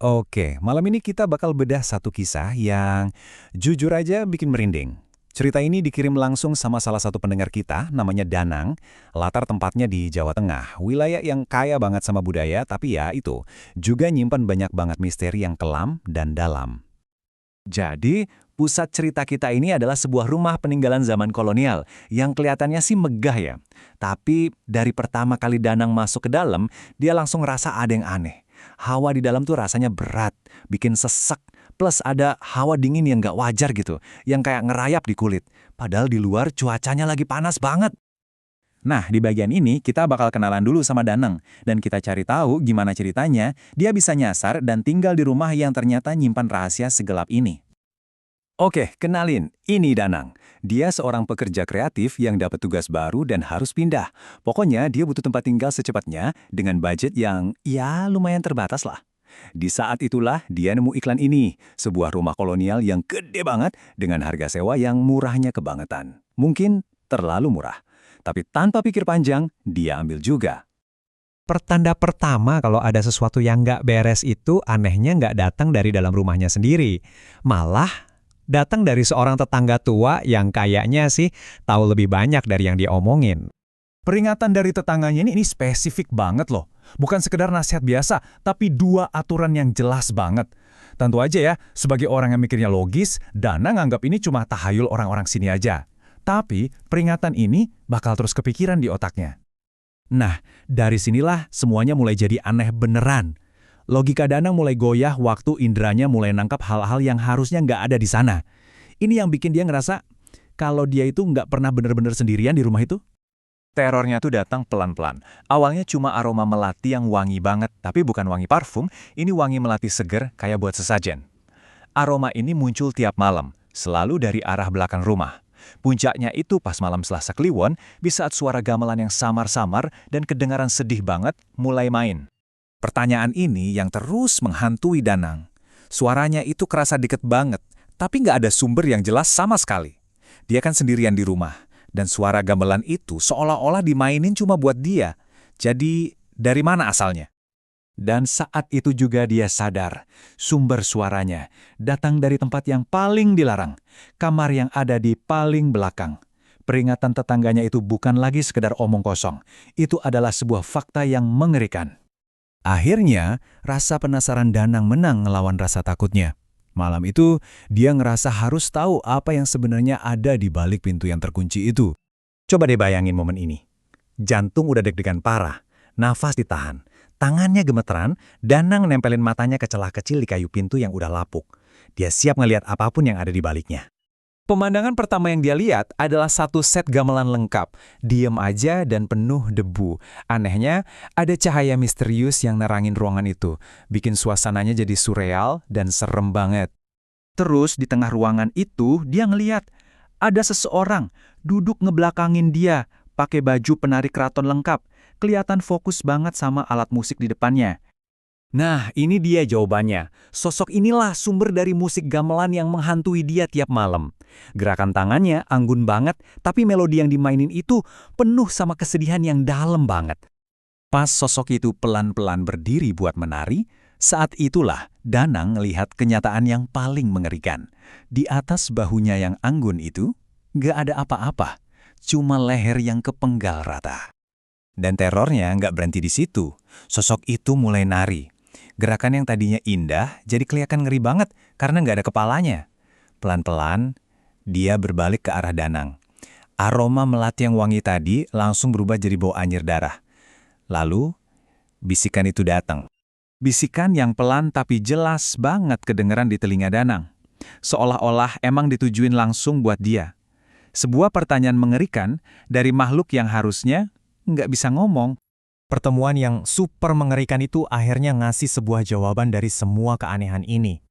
Oke, malam ini kita bakal bedah satu kisah yang jujur aja bikin merinding. Cerita ini dikirim langsung sama salah satu pendengar kita, namanya Danang. Latar tempatnya di Jawa Tengah, wilayah yang kaya banget sama budaya, tapi ya itu, juga nyimpan banyak banget misteri yang kelam dan dalam. Jadi, pusat cerita kita ini adalah sebuah rumah peninggalan zaman kolonial yang kelihatannya sih megah ya. Tapi dari pertama kali Danang masuk ke dalam, dia langsung ngerasa ada yang aneh. Hawa di dalam tuh rasanya berat, bikin sesek, plus ada hawa dingin yang nggak wajar gitu, yang kayak ngerayap di kulit. Padahal di luar cuacanya lagi panas banget. Nah, di bagian ini kita bakal kenalan dulu sama Danang, dan kita cari tahu gimana ceritanya dia bisa nyasar dan tinggal di rumah yang ternyata nyimpan rahasia segelap ini. Oke, kenalin, ini Danang. Dia seorang pekerja kreatif yang dapat tugas baru dan harus pindah. Pokoknya dia butuh tempat tinggal secepatnya dengan budget yang ya lumayan terbatas lah. Di saat itulah dia nemu iklan ini, sebuah rumah kolonial yang gede banget dengan harga sewa yang murahnya kebangetan. Mungkin terlalu murah. Tapi tanpa pikir panjang, dia ambil juga. Pertanda pertama kalau ada sesuatu yang nggak beres itu anehnya nggak datang dari dalam rumahnya sendiri. Malah datang dari seorang tetangga tua yang kayaknya sih tahu lebih banyak dari yang dia omongin. Peringatan dari tetangganya ini spesifik banget loh. Bukan sekedar nasihat biasa, tapi dua aturan yang jelas banget. Tentu aja ya, sebagai orang yang mikirnya logis, Dana nganggap ini cuma tahayul orang-orang sini aja. Tapi peringatan ini bakal terus kepikiran di otaknya. Nah, dari sinilah semuanya mulai jadi aneh beneran. Logika Danang mulai goyah waktu inderanya mulai nangkap hal-hal yang harusnya nggak ada di sana. Ini yang bikin dia ngerasa kalau dia itu nggak pernah bener-bener sendirian di rumah itu. Terornya tuh datang pelan-pelan. Awalnya cuma aroma melati yang wangi banget, tapi bukan wangi parfum, ini wangi melati seger kayak buat sesajen. Aroma ini muncul tiap malam, selalu dari arah belakang rumah. Puncaknya itu pas malam Selasa Kliwon, di saat suara gamelan yang samar-samar dan kedengaran sedih banget mulai main. Pertanyaan ini yang terus menghantui Danang. Suaranya itu kerasa deket banget, tapi nggak ada sumber yang jelas sama sekali. Dia kan sendirian di rumah, dan suara gamelan itu seolah-olah dimainin cuma buat dia. Jadi, dari mana asalnya? Dan saat itu juga dia sadar, sumber suaranya datang dari tempat yang paling dilarang, kamar yang ada di paling belakang. Peringatan tetangganya itu bukan lagi sekedar omong kosong, itu adalah sebuah fakta yang mengerikan. Akhirnya, rasa penasaran Danang menang ngelawan rasa takutnya. Malam itu, dia ngerasa harus tahu apa yang sebenarnya ada di balik pintu yang terkunci itu. Coba deh bayangin momen ini. Jantung udah deg-degan parah, nafas ditahan, tangannya gemeteran, Danang nempelin matanya ke celah kecil di kayu pintu yang udah lapuk. Dia siap ngelihat apapun yang ada di baliknya. Pemandangan pertama yang dia lihat adalah satu set gamelan lengkap, diem aja dan penuh debu. Anehnya, ada cahaya misterius yang nerangin ruangan itu, bikin suasananya jadi surreal dan serem banget. Terus di tengah ruangan itu dia ngeliat, ada seseorang duduk ngebelakangin dia, pakai baju penari keraton lengkap, kelihatan fokus banget sama alat musik di depannya. Nah, ini dia jawabannya. Sosok inilah sumber dari musik gamelan yang menghantui dia tiap malam. Gerakan tangannya anggun banget, tapi melodi yang dimainin itu penuh sama kesedihan yang dalam banget. Pas sosok itu pelan-pelan berdiri buat menari, saat itulah Danang melihat kenyataan yang paling mengerikan. Di atas bahunya yang anggun itu, gak ada apa-apa, cuma leher yang kepenggal rata. Dan terornya nggak berhenti di situ. Sosok itu mulai nari. Gerakan yang tadinya indah jadi kelihatan ngeri banget karena nggak ada kepalanya. Pelan-pelan, dia berbalik ke arah Danang. Aroma melati yang wangi tadi langsung berubah jadi bau anyir darah. Lalu, bisikan itu datang. Bisikan yang pelan tapi jelas banget kedengeran di telinga Danang. Seolah-olah emang ditujuin langsung buat dia. Sebuah pertanyaan mengerikan dari makhluk yang harusnya nggak bisa ngomong. Pertemuan yang super mengerikan itu akhirnya ngasih sebuah jawaban dari semua keanehan ini.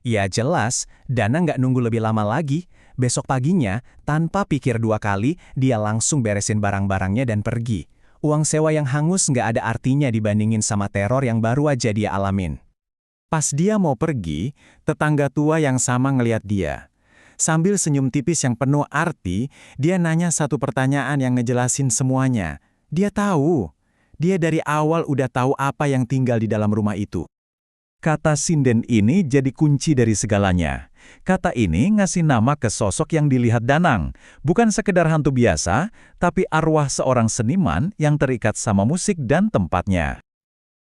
Ya jelas, Dana nggak nunggu lebih lama lagi. Besok paginya, tanpa pikir dua kali, dia langsung beresin barang-barangnya dan pergi. Uang sewa yang hangus nggak ada artinya dibandingin sama teror yang baru aja dia alamin. Pas dia mau pergi, tetangga tua yang sama ngeliat dia. Sambil senyum tipis yang penuh arti, dia nanya satu pertanyaan yang ngejelasin semuanya. Dia tahu. Dia dari awal udah tahu apa yang tinggal di dalam rumah itu. Kata sinden ini jadi kunci dari segalanya. Kata ini ngasih nama ke sosok yang dilihat Danang. Bukan sekedar hantu biasa, tapi arwah seorang seniman yang terikat sama musik dan tempatnya.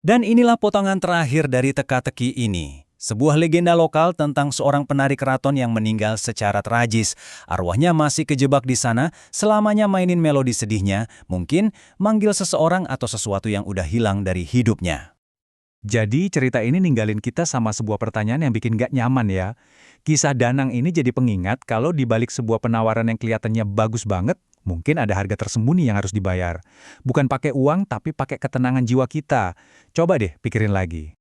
Dan inilah potongan terakhir dari teka-teki ini. Sebuah legenda lokal tentang seorang penari keraton yang meninggal secara tragis. Arwahnya masih kejebak di sana, selamanya mainin melodi sedihnya, mungkin manggil seseorang atau sesuatu yang udah hilang dari hidupnya. Jadi cerita ini ninggalin kita sama sebuah pertanyaan yang bikin gak nyaman ya. Kisah Danang ini jadi pengingat kalau di balik sebuah penawaran yang kelihatannya bagus banget, mungkin ada harga tersembunyi yang harus dibayar. Bukan pakai uang, tapi pakai ketenangan jiwa kita. Coba deh pikirin lagi.